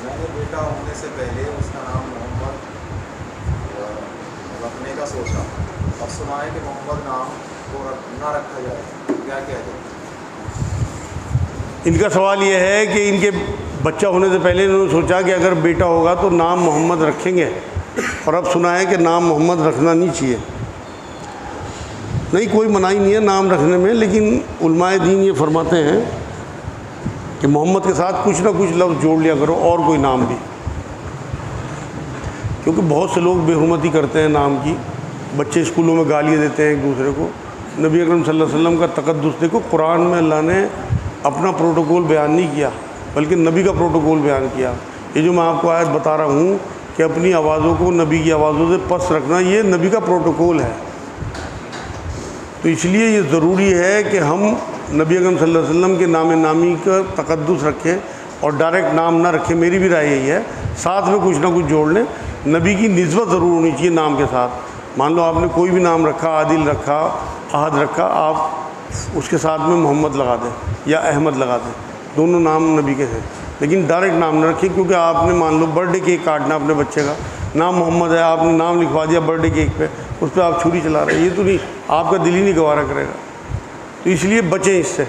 मैंने बेटा होने से पहले उसका नाम मोहम्मद रखने का सोचा और सुना है कि मोहम्मद नाम को ना रखा जाए, क्या किया जाए? इनका सवाल यह है कि इनके बच्चा होने से पहले इन्होंने सोचा कि अगर बेटा होगा तो नाम मोहम्मद रखेंगे, और अब सुना है कि नाम मोहम्मद रखना नहीं चाहिए। नहीं, कोई मनाही नहीं है नाम रखने में, लेकिन उलमाए दीन ये फरमाते हैं कि मोहम्मद के साथ कुछ ना कुछ लफ्ज़ जोड़ लिया करो और कोई नाम भी, क्योंकि बहुत से लोग बेहुरमती करते हैं नाम की। बच्चे स्कूलों में गालियाँ देते हैं एक दूसरे को। नबी अकरम सल्लल्लाहु अलैहि वसल्लम का तक़द्दुस देखो, कुरान में अल्लाह ने अपना प्रोटोकॉल बयान नहीं किया बल्कि नबी का प्रोटोकॉल बयान किया। ये जो मैं आपको आयत बता रहा हूँ कि अपनी आवाज़ों को नबी की आवाज़ों से पस्त रखना, ये नबी का प्रोटोकॉल है। तो इसलिए ये ज़रूरी है कि हम नबी अकरम सल्लल्लाहु अलैहि वसल्लम के नाम नामी का तक़द्दुस रखें और डायरेक्ट नाम ना रखें। मेरी भी राय यही है, साथ में कुछ ना कुछ जोड़ लें। नबी की निस्बत ज़रूर होनी चाहिए नाम के साथ। मान लो आपने कोई भी नाम रखा, आदिल रखा, अहद रखा, आप उसके साथ में मोहम्मद लगा दें या अहमद लगा दें, दोनों नाम नबी के हैं। लेकिन डायरेक्ट नाम न रखें, क्योंकि आपने मान लो बर्थडे केक काटना अपने बच्चे का, नाम मोहम्मद है, आपने नाम लिखवा दिया बर्थडे केक पे, उस पर आप छुरी चला रहे हैं, ये तो नहीं, आपका दिल ही नहीं गवारा करेगा। तो इसलिए बचें इससे,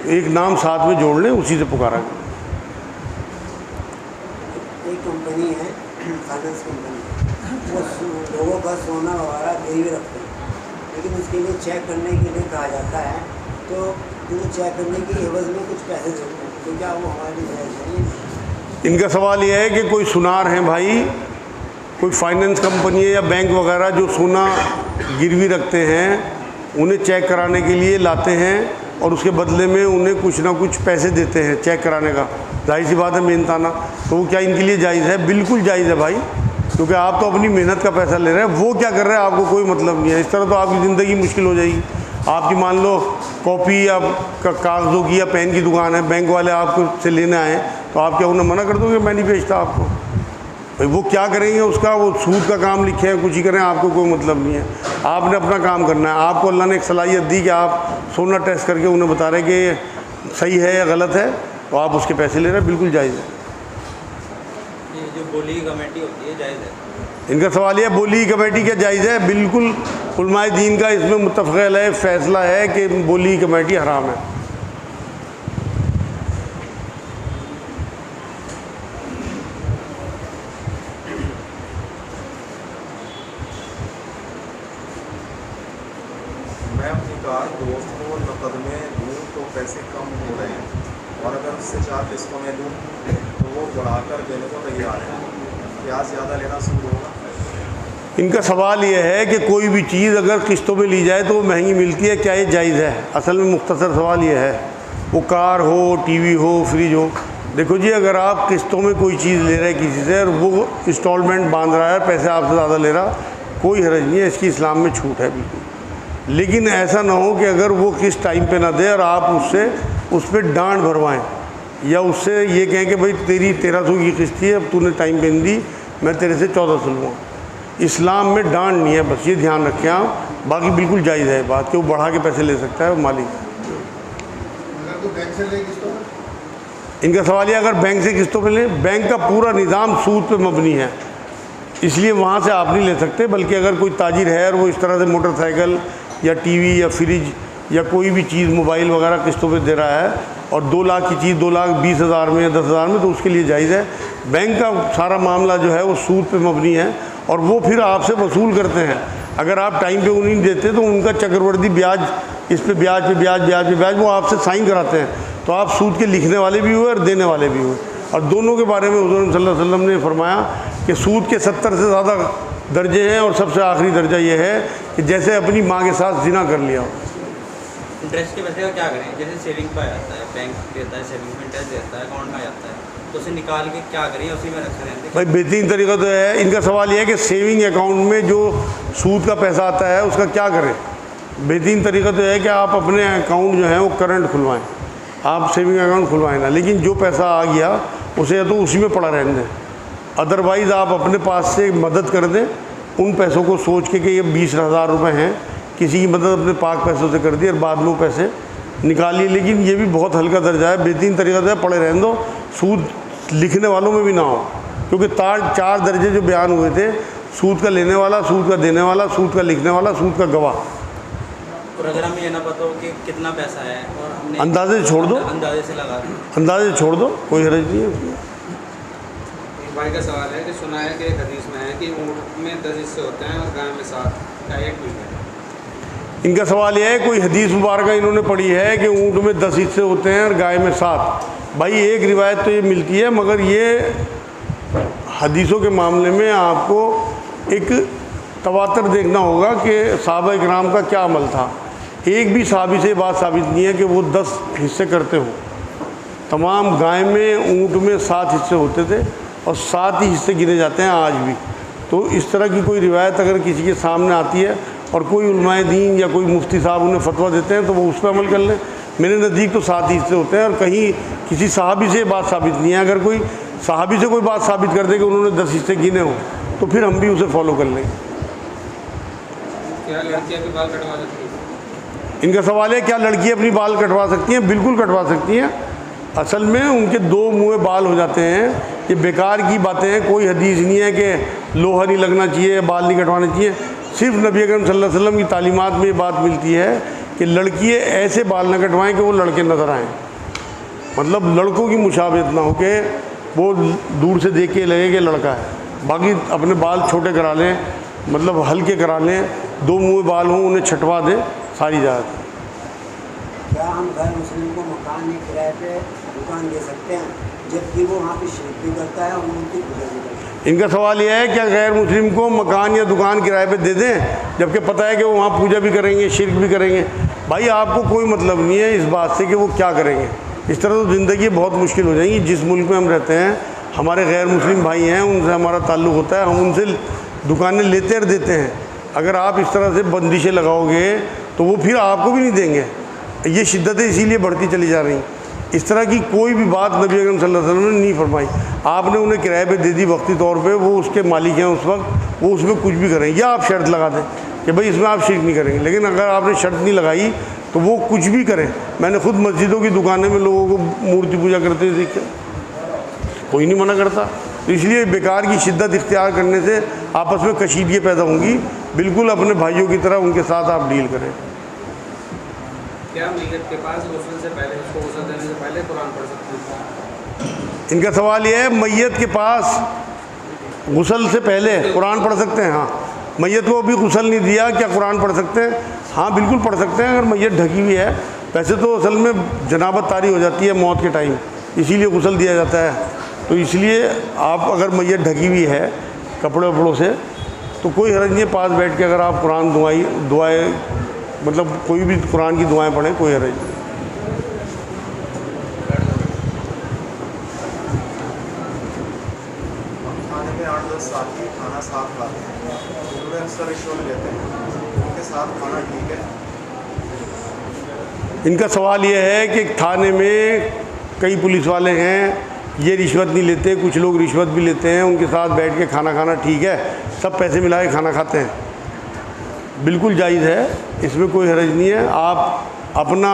एक नाम साथ में जोड़ लें, उसी से पुकारा करें। एक कंपनी है फाइनेंस कंपनी, वो लोगों का सोना वगैरह गिरवी रखते हैं, लेकिन उसके लिए चेक करने के लिए कहा जाता है, तो वो चेक करने के एवज में कुछ पैसे देते हैं, तो क्या वो हमारे लिए जायज़ है? इनका सवाल यह है कि कोई सुनार हैं भाई, कोई फाइनेंस कंपनी है या बैंक वगैरह जो सोना गिरवी रखते हैं, उन्हें चेक कराने के लिए लाते हैं और उसके बदले में उन्हें कुछ ना कुछ पैसे देते हैं चेक कराने का। जाहिर सी बात है, मेहनताना। तो वो क्या इनके लिए जायज़ है? बिल्कुल जायज़ है भाई, क्योंकि आप तो अपनी मेहनत का पैसा ले रहे हैं, वो क्या कर रहे हैं आपको कोई मतलब नहीं है। इस तरह तो आपकी ज़िंदगी मुश्किल हो जाएगी। आपकी मान लो कॉपी या कागज़ों की या पेन की दुकान है, बैंक वाले आपको से लेने आए, तो आप क्या उन्हें मना कर दोगे मैं नहीं बेचता आपको? भाई वो क्या करेंगे उसका, वो सूद का काम लिखे हैं, कुछ ही करें, आपको कोई मतलब नहीं है। आपने अपना काम करना है। आपको अल्लाह ने एक सलाहियत दी कि आप सोना टेस्ट करके उन्हें बता रहे कि सही है या गलत है, तो आप उसके पैसे ले रहे हैं, बिल्कुल जायज़ है। ये जो बोली की कमेटी होती है, जायज़ है? इनका सवाल यह, बोली कमेटी क्या जायज़ है? बिल्कुल उलमाए दीन का इसमें मुत्तफ़क़ अलैह फ़ैसला है कि बोली कमेटी हराम है। मैं अपनी कार दोस्त को नकद में दूँ तो पैसे कम हो रहे हैं, और अगर उससे 4 किस्तों में दूँ तो वो बढ़ाकर देने को तैयार है, क्या ज़्यादा लेना शुरू होगा? इनका सवाल यह है कि कोई भी चीज़ अगर किस्तों में ली जाए तो वो महंगी मिलती है, क्या ये जायज़ है? असल में मुख्तसर सवाल ये है, वो कार हो, टीवी हो, फ्रिज हो। देखो जी, अगर आप किस्तों में कोई चीज़ ले रहे हैं किसी से और वो इंस्टॉलमेंट बांध रहा है, पैसे आपसे ज़्यादा ले रहा, कोई हर्ज नहीं है, इसकी इस्लाम में छूट है बिल्कुल। लेकिन ऐसा ना हो कि अगर वो किस्त टाइम पे ना दे और आप उससे उस पर डांट भरवाएँ, या उससे ये कहें कि भाई तेरी 1300 की किस्त थी, अब तूने टाइम पे नहीं दी, मैं तेरे से 1400 लूँगा। इस्लाम में डांट नहीं है, बस ये ध्यान रखें आप। बाकी बिल्कुल जायज़ है बात कि वो बढ़ा के पैसे ले सकता है, वो मालिक। अगर तो बैंक से ले किस्तों में? इनका सवाल ये, अगर बैंक से किस्तों पे लें, बैंक का पूरा निज़ाम सूद पे मबनी है, इसलिए वहाँ से आप नहीं ले सकते। बल्कि अगर कोई ताजिर है और वो इस तरह से मोटरसाइकिल या टीवी या फ्रिज या कोई भी चीज़ मोबाइल वगैरह किस्तों पे दे रहा है और 2 लाख की चीज़ 2,20,000 में या 10,000 में, तो उसके लिए जायज़ है। बैंक का सारा मामला जो है वो सूद पे मबनी है और वो फिर आपसे वसूल करते हैं। अगर आप टाइम पे उन्हें देते तो उनका चक्रवर्ती ब्याज, इस पे ब्याज पे ब्याज, ब्याज पे ब्याज, वो आपसे साइन कराते हैं। तो आप सूद के लिखने वाले भी हुए और देने वाले भी हुए। और दोनों के बारे में हुज़ूर सल्लल्लाहु अलैहि वसल्लम ने फरमाया कि सूद के 70 से ज़्यादा दर्जे हैं और सबसे आखिरी दर्जा ये है कि जैसे अपनी माँ के साथ ज़िना कर लिया हो। इंटरेस्ट के पैसे का क्या करें? जैसे सेविंग पे आ जाता है, बैंक देता है, सेविंग में इंटरेस्ट देता है, अकाउंट में आ जाता है, तो उसे निकाल के क्या करें, उसी में रखते रहते? भाई बेहतरीन तरीका तो है। इनका सवाल यह है कि सेविंग अकाउंट में जो सूद का पैसा आता है उसका क्या करें। बेहतरीन तरीका तो है कि आप अपने अकाउंट जो है वो करंट खुलवाएं, आप सेविंग अकाउंट खुलवाएं ना। लेकिन जो पैसा आ गया उसे या तो उसी में पड़ा रहने दें, अदरवाइज़ आप अपने पास से मदद कर दें उन पैसों को सोच के कि ये 20,000 रुपये हैं, किसी की मदद अपने पाक पैसों से कर दी और बाद में वो पैसे निकालिए। लेकिन ये भी बहुत हल्का दर्जा है। बेहतरीन तरीका तो है पड़े रहने दो, सूद लिखने वालों में भी ना हो, क्योंकि 4 दर्जे जो बयान हुए थे, सूद का लेने वाला, सूद का देने वाला, सूद का लिखने वाला, सूद का गवाह। और अगर हमें ये ना पता हो कि कितना पैसा है और हमने अंदाजे से छोड़ दो, अंदाजे से लगा दें, अंदाजे से छोड़ दो, कोई हर्ज नहीं है उसमें। एक भाई का सवाल है कि सुना है कि एक हदीस में है कि ऊँट में 10 हिस्से होते हैं और गाय में 7, क्या एक ठीक है? इनका सवाल यह है, कोई हदीस मुबारक इन्होंने पढ़ी है कि ऊँट में 10 हिस्से होते हैं और गाय में 7। भाई एक रिवायत तो ये मिलती है, मगर ये हदीसों के मामले में आपको एक तवातर देखना होगा कि सहाबा इकराम का क्या अमल था। एक भी सहाबी से बात साबित नहीं है कि वो 10 हिस्से करते हो। तमाम गाय में, ऊँट में 7 हिस्से होते थे और 7 ही हिस्से गिने जाते हैं आज भी। तो इस तरह की कोई रिवायत अगर किसी के सामने आती है और कोई उलमाए दीन या कोई मुफ्ती साहब उन्हें फतवा देते हैं तो वो उस पर अमल कर लें। मेरे नज़दीक तो 7 ही हिस्से होते हैं और कहीं किसी सहाबी से बात साबित नहीं है। अगर कोई सहाबी से कोई बात साबित कर दे कि उन्होंने 10 हिस्से गिने हो तो फिर हम भी उसे फॉलो कर लेंगे। क्या लड़कियाँ भी बाल कटवा सकती हैं? इनका सवाल है क्या लड़कियाँ अपनी बाल कटवा सकती हैं? बिल्कुल कटवा सकती हैं। असल में उनके 2 मुँहे बाल हो जाते हैं, ये बेकार की बातें हैं। कोई हदीस नहीं है कि लोहा नहीं लगना चाहिए, बाल नहीं कटवाने चाहिए। सिर्फ नबी अकरम सल्लल्लाहु अलैहि वसल्लम की तालीमात में ये बात मिलती है कि लड़कियाँ ऐसे बाल न कटवाएं कि वो लड़के नज़र आएँ, मतलब लड़कों की मुशाबहत ना हो कि वो दूर से देख के लगे कि लड़का है। बाकी अपने बाल छोटे करा लें, मतलब हल्के करा लें, 2 मुँहे बाल हों उन्हें छटवा दें, सारी जात। क्या हम गैर मुस्लिम को मकान या किराए पे दुकान दे सकते हैं जबकि वो वहाँ पे शिरक भी करता है और उनकी पूजा भी करता है? इनका सवाल यह है क्या गैर मुस्लिम को मकान या दुकान किराए पे दे दें जबकि पता है कि वो वहाँ पूजा भी करेंगे, शिरक भी करेंगे? भाई आपको कोई मतलब नहीं है इस बात से कि वो क्या करेंगे। इस तरह तो ज़िंदगी बहुत मुश्किल हो जाएगी। जिस मुल्क में हम रहते हैं, हमारे गैर मुस्लिम भाई हैं, उनसे हमारा ताल्लुक़ होता है, हम उनसे दुकानें लेते और देते हैं। अगर आप इस तरह से बंदिशें लगाओगे तो वो फिर आपको भी नहीं देंगे। ये शिद्दतें इसीलिए बढ़ती चली जा रही। इस तरह की कोई भी बात नबी अकरम सल्लल्लाहु अलैहि वसल्लम ने नहीं फरमाई। आपने उन्हें किराए पे दे दी वक्ती तौर पे, वो उसके मालिक हैं उस वक्त, वो उसमें कुछ भी करें, या आप शर्त लगा दें कि भाई इसमें आप शिरक नहीं करेंगे। लेकिन अगर आपने शर्त नहीं लगाई तो वो कुछ भी करें। मैंने खुद मस्जिदों की दुकानें में लोगों को मूर्ति पूजा करते हुए देखा, कोई नहीं मना करता। तो इसलिए बेकार की शिद्दत इख्तियार करने से आपस में कशीदगियाँ पैदा होंगी। बिल्कुल अपने भाइयों की तरह उनके साथ आप डील करें। क्या मैयत के पास गुस्ल से पहले, उसको गुस्ल देने से पहले कुरान पढ़ सकते हैं? इनका सवाल यह है मैयत के पास गुस्ल से पहले कुरान पढ़ सकते हैं? हाँ, मैयत को अभी गुस्ल नहीं दिया, क्या कुरान पढ़ सकते हैं? हाँ बिल्कुल पढ़ सकते हैं अगर मैयत ढकी हुई है। वैसे तो असल में जनाबत तारी हो जाती है मौत के टाइम, इसीलिए गुस्ल दिया जाता है। तो इसलिए आप अगर मैयत ढकी हुई है कपड़े वपड़ों से तो कोई हर्ज नहीं है, पास बैठ के अगर आप कुरान दुआएँ मतलब कोई भी कुरान की दुआएं पढ़ें, कोई हर्ज नहीं। खाने में 8-10 साथी खाना साथ लाते हैं, उनमें अक्सर रिश्वत लेते हैं, उनके साथ खाना ठीक है? इनका सवाल यह है कि थाने में कई पुलिस वाले हैं, ये रिश्वत नहीं लेते, कुछ लोग रिश्वत भी लेते हैं, उनके साथ बैठ के खाना खाना ठीक है? सब पैसे मिला के खाना खाते हैं, बिल्कुल जायज़ है, इसमें कोई हर्ज नहीं है। आप अपना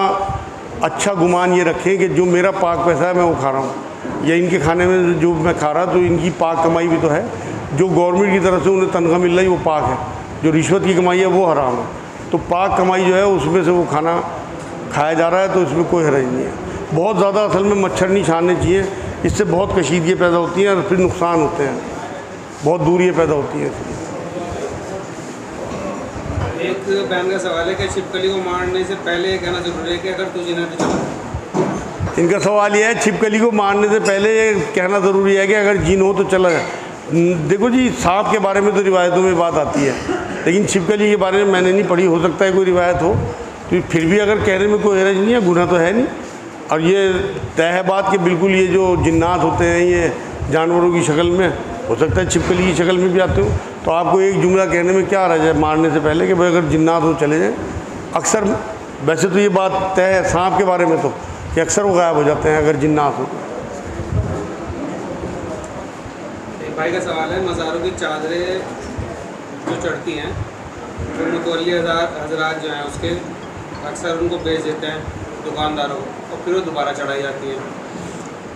अच्छा गुमान ये रखें कि जो मेरा पाक पैसा है मैं वो खा रहा हूँ, या इनके खाने में जो मैं खा रहा तो इनकी पाक कमाई भी तो है। जो गवर्नमेंट की तरफ से उन्हें तनख्वाह मिल रही है वो पाक है, जो रिश्वत की कमाई है वो हराम है। तो पाक कमाई जो है उसमें से वो खाना खाया जा रहा है, तो इसमें कोई हर्ज नहीं है। बहुत ज़्यादा असल में मच्छर नहीं छानने चाहिए, इससे बहुत कशीदगियाँ पैदा होती हैं और फिर नुकसान होते हैं, बहुत दूरियाँ पैदा होती हैं। एक बहन का सवाल है कि छिपकली को मारने से पहले ये कहना जरूरी है कि अगर तू जिना तो चला? इनका सवाल यह है छिपकली को मारने से पहले ये कहना ज़रूरी है कि अगर जिन हो तो चला जाए। देखो जी, सांप के बारे में तो रिवायतों में बात आती है, लेकिन छिपकली के बारे में मैंने नहीं पढ़ी, हो सकता है कोई रिवायत हो, तो फिर भी अगर कहने में कोई हर्ज नहीं है, गुनाह तो है नहीं। और ये तय है बात कि बिल्कुल ये जो जिन्नात होते हैं ये जानवरों की शक्ल में, हो सकता है छिपकली की शक्ल में भी आते हो, तो आपको एक जुमला कहने में क्या रह जाए मारने से पहले कि भाई अगर जिन्नात हो चले जाएँ। अक्सर वैसे तो ये बात तय है सांप के बारे में तो कि अक्सर वो गायब हो जाते हैं अगर जिन्नात हो। एक भाई का सवाल है, मज़ारों की चादरें जो चढ़ती हैं जो मुतवल्ली हज़रात जो हैं उसके अक्सर उनको बेच देते हैं दुकानदारों को और फिर वो दोबारा चढ़ाई जाती है।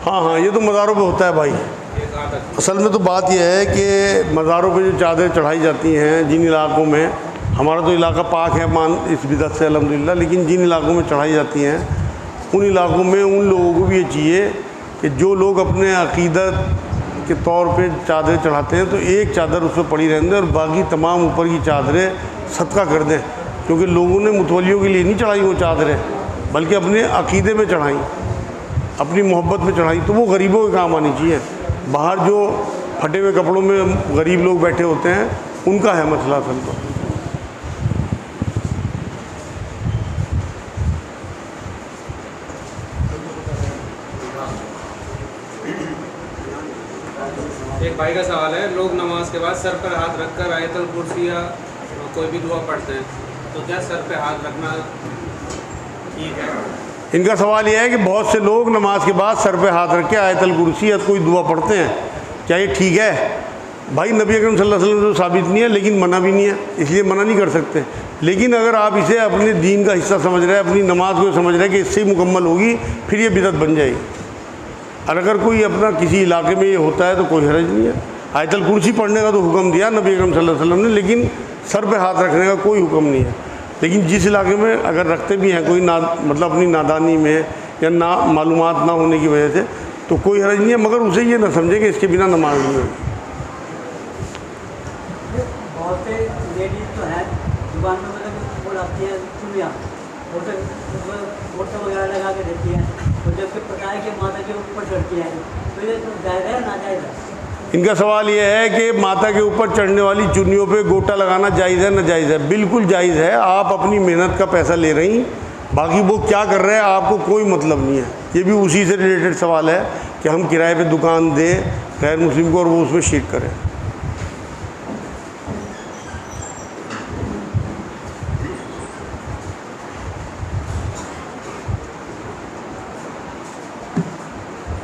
हाँ हाँ, ये तो मज़ारों पे होता है भाई। ये कहाँ तक? असल में तो बात यह है कि मज़ारों पे जो चादरें चढ़ाई जाती हैं जिन इलाकों में, हमारा तो इलाका पाक है मान इस बिदअत से अल्हम्दुलिल्लाह, लेकिन जिन इलाकों में चढ़ाई जाती हैं उन इलाकों में उन लोगों को भी ये चाहिए कि जो लोग अपने अक़ीदत के तौर पे चादरें चढ़ाते हैं तो एक चादर उस पर पड़ी रहने दें और बाकी तमाम ऊपर की चादरें सदका कर दें, क्योंकि लोगों ने मुतवलियों के लिए नहीं चढ़ाई वो चादरें, बल्कि अपने अक़ीदे में चढ़ाई, अपनी मोहब्बत में चढ़ाई, तो वो गरीबों के काम आनी चाहिए। बाहर जो फटे हुए कपड़ों में गरीब लोग बैठे होते हैं उनका है मसला असल तो। एक भाई का सवाल है, लोग नमाज के बाद सर पर हाथ रखकर आयतल कुर्सी या कोई भी दुआ पढ़ते हैं, तो क्या सर पे हाथ रखना ठीक है? इनका सवाल यह है कि बहुत से लोग नमाज के बाद सर पे हाथ रख के आयतल कुर्सी या कोई दुआ पढ़ते हैं, क्या ये ठीक है? भाई नबी अकरम सल्लल्लाहु अलैहि वसल्लम तो साबित नहीं है, लेकिन मना भी नहीं है, इसलिए मना नहीं कर सकते। लेकिन अगर आप इसे अपने दीन का हिस्सा समझ रहे हैं, अपनी नमाज को समझ रहे हैं कि इससे ही मुकम्मल होगी, फिर ये बिदअत बन जाएगी। और अगर कोई अपना किसी इलाके में ये होता है तो कोई हर्ज नहीं है। आयतल कुर्सी पढ़ने का तो हुक्म दिया नबी अकरम सल्लल्लाहु अलैहि वसल्लम ने, लेकिन सर पे हाथ रखने का कोई हुक्म नहीं है। लेकिन जिस इलाके में अगर रखते भी हैं कोई मतलब अपनी नादानी में या ना मालूमात ना होने की वजह से, तो कोई हर्ज नहीं है, मगर उसे ये ना समझे कि इसके बिना नमाज नहीं होगी। बहुत से लेडीज तो हैं जुबान में मतलब बोलाती हैं चुनिया, फोटो वगैरह लगा के देती हैं, तो जबकि पता है कि माता के ऊपर चढ़ती हैं, तो ये तो जायज़ है ना जायज़ है? इनका सवाल ये है कि माता के ऊपर चढ़ने वाली चुन्नियों पे गोटा लगाना जायज़ है ना जायज़ है? बिल्कुल जायज़ है। आप अपनी मेहनत का पैसा ले रही, बाकी वो क्या कर रहे हैं आपको कोई मतलब नहीं है। ये भी उसी से रिलेटेड सवाल है कि हम किराए पे दुकान दें गैर मुस्लिम को और वो उसमें शिरक करें।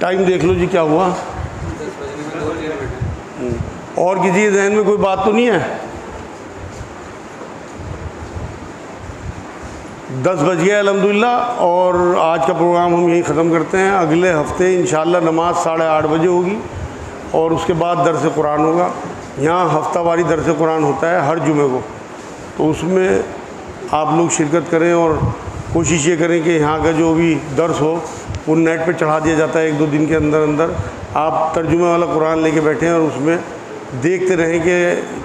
टाइम देख लो जी क्या हुआ। 10 बजने में 2-3 मिनट है। और किसी के जहन में कोई बात तो नहीं है? 10 बज गया अल्हम्दुलिल्लाह, और आज का प्रोग्राम हम यहीं ख़त्म करते हैं। अगले हफ्ते इंशाअल्लाह नमाज 8:30 बजे होगी और उसके बाद दर्स कुरान होगा। यहाँ हफ्तावारी दर्स कुरान होता है हर जुमे को, तो उसमें आप लोग शिरकत करें और कोशिश ये करें कि यहाँ का जो भी दर्स हो वो नेट पे चढ़ा दिया जाता है 1-2 दिन के अंदर अंदर। आप तर्जुमे वाला कुरान लेके बैठें और उसमें देखते रहें कि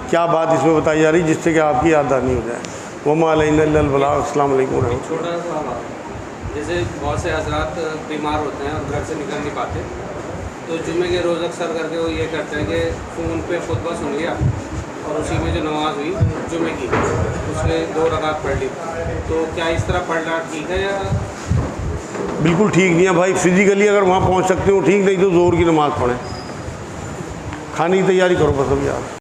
क्या बात इसमें बताई जा रही, जिससे कि आपकी याददानी हो जाए। वमा अलैना इल्लल बलाग। अस्सलाम वालेकुम। एक छोटा सा सवाल, जैसे बहुत से हजरात बीमार होते हैं और घर से निकल नहीं पाते, तो जुम्मे के रोज़ अक्सर करके वो ये करते हैं कि फ़ोन पे खुतबा सुन लिया और उसी में जो नमाज हुई जुम्मे की उसमें 2 रकात पढ़ ली, तो क्या इस तरह पढ़ना ठीक है या? बिल्कुल ठीक नहीं है भाई। फिज़िकली अगर वहाँ पहुँच सकते हो ठीक, नहीं तो ज़ोहर की नमाज़ पढ़ें। खाने की तैयारी करो बस अब यार।